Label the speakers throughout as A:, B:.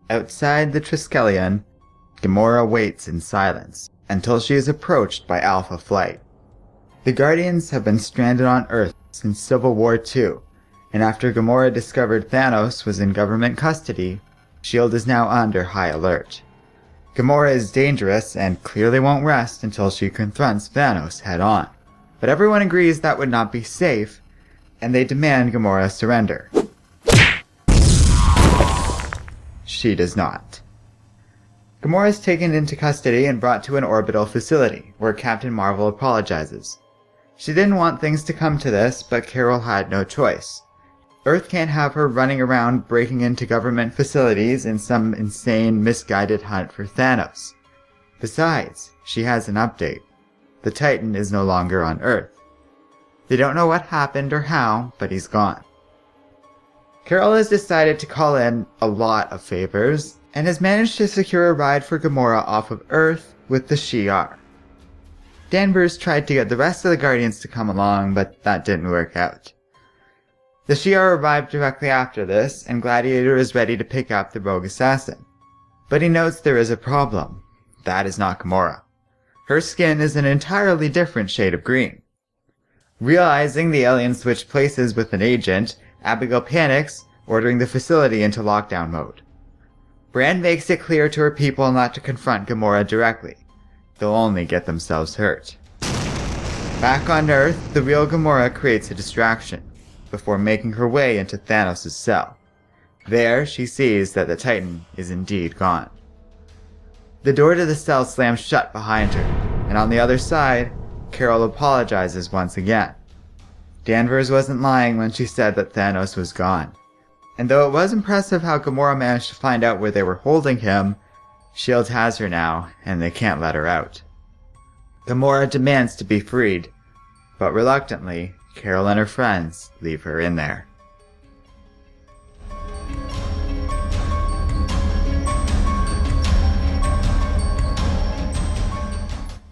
A: Outside the Triskelion, Gamora waits in silence until she is approached by Alpha Flight. The Guardians have been stranded on Earth since Civil War II, and after Gamora discovered Thanos was in government custody, S.H.I.E.L.D. is now under high alert. Gamora is dangerous and clearly won't rest until she confronts Thanos head-on, but everyone agrees that would not be safe, and they demand Gamora surrender. She does not. Gamora is taken into custody and brought to an orbital facility, where Captain Marvel apologizes. She didn't want things to come to this, but Carol had no choice. Earth can't have her running around breaking into government facilities in some insane, misguided hunt for Thanos. Besides, she has an update. The Titan is no longer on Earth. They don't know what happened or how, but he's gone. Carol has decided to call in a lot of favors, and has managed to secure a ride for Gamora off of Earth with the Shi'ar. Danvers tried to get the rest of the Guardians to come along, but that didn't work out. The Shi'ar arrived directly after this, and Gladiator is ready to pick up the rogue assassin. But he notes there is a problem. That is not Gamora. Her skin is an entirely different shade of green. Realizing the alien switched places with an agent, Abigail panics, ordering the facility into lockdown mode. Brand makes it clear to her people not to confront Gamora directly. They'll only get themselves hurt. Back on Earth, the real Gamora creates a distraction, before making her way into Thanos' cell. There, she sees that the Titan is indeed gone. The door to the cell slams shut behind her, and on the other side, Carol apologizes once again. Danvers wasn't lying when she said that Thanos was gone. And though it was impressive how Gamora managed to find out where they were holding him, S.H.I.E.L.D. has her now, and they can't let her out. Gamora demands to be freed, but reluctantly, Carol and her friends leave her in there.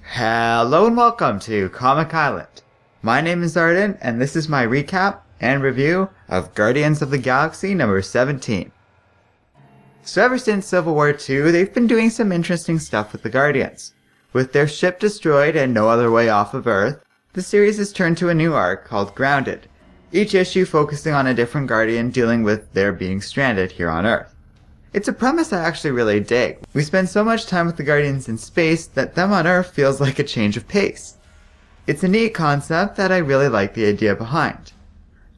A: Hello and welcome to Comic Island. My name is Arden, and this is my recap and review of Guardians of the Galaxy number 17. So ever since Civil War II, they've been doing some interesting stuff with the Guardians. With their ship destroyed and no other way off of Earth, the series has turned to a new arc called Grounded, each issue focusing on a different Guardian dealing with their being stranded here on Earth. It's a premise I actually really dig. We spend so much time with the Guardians in space that them on Earth feels like a change of pace. It's a neat concept that I really like the idea behind.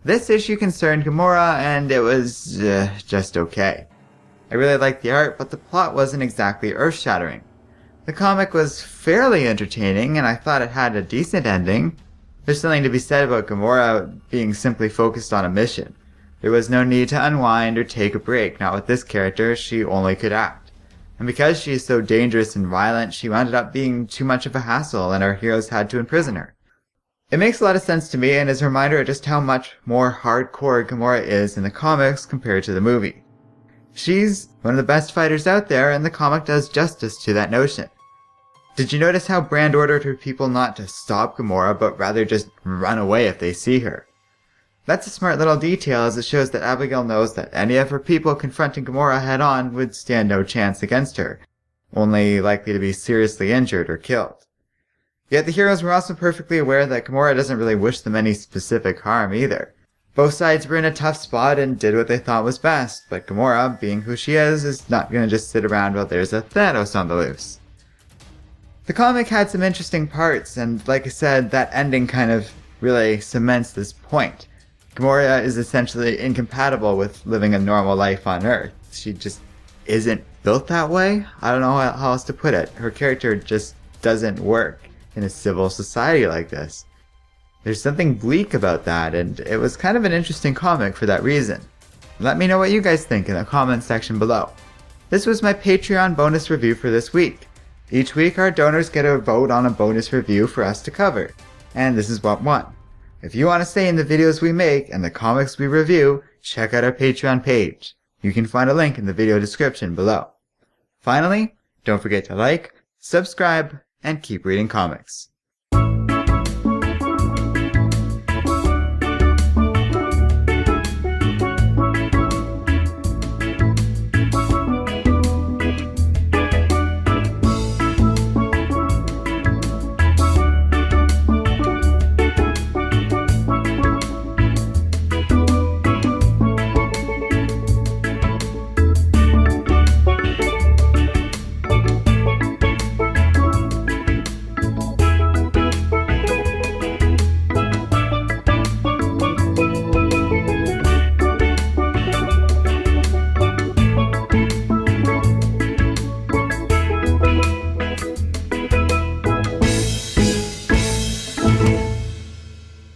A: This issue concerned Gamora, and it was just okay. I really liked the art, but the plot wasn't exactly earth-shattering. The comic was fairly entertaining, and I thought it had a decent ending. There's something to be said about Gamora being simply focused on a mission. There was no need to unwind or take a break. Not with this character, she only could act. And because she is so dangerous and violent, she wound up being too much of a hassle, and our heroes had to imprison her. It makes a lot of sense to me, and is a reminder of just how much more hardcore Gamora is in the comics compared to the movie. She's one of the best fighters out there, and the comic does justice to that notion. Did you notice how Brand ordered her people not to stop Gamora, but rather just run away if they see her? That's a smart little detail, as it shows that Abigail knows that any of her people confronting Gamora head-on would stand no chance against her, only likely to be seriously injured or killed. Yet the heroes were also perfectly aware that Gamora doesn't really wish them any specific harm either. Both sides were in a tough spot and did what they thought was best, but Gamora, being who she is not going to just sit around while there's a Thanos on the loose. The comic had some interesting parts, and like I said, that ending kind of really cements this point. Gamora is essentially incompatible with living a normal life on Earth. She just isn't built that way? I don't know how else to put it. Her character just doesn't work in a civil society like this. There's something bleak about that, and it was kind of an interesting comic for that reason. Let me know what you guys think in the comments section below. This was my Patreon bonus review for this week. Each week our donors get a vote on a bonus review for us to cover, and this is what won. If you want to say in the videos we make and the comics we review, check out our Patreon page. You can find a link in the video description below. Finally, don't forget to like, subscribe, and keep reading comics.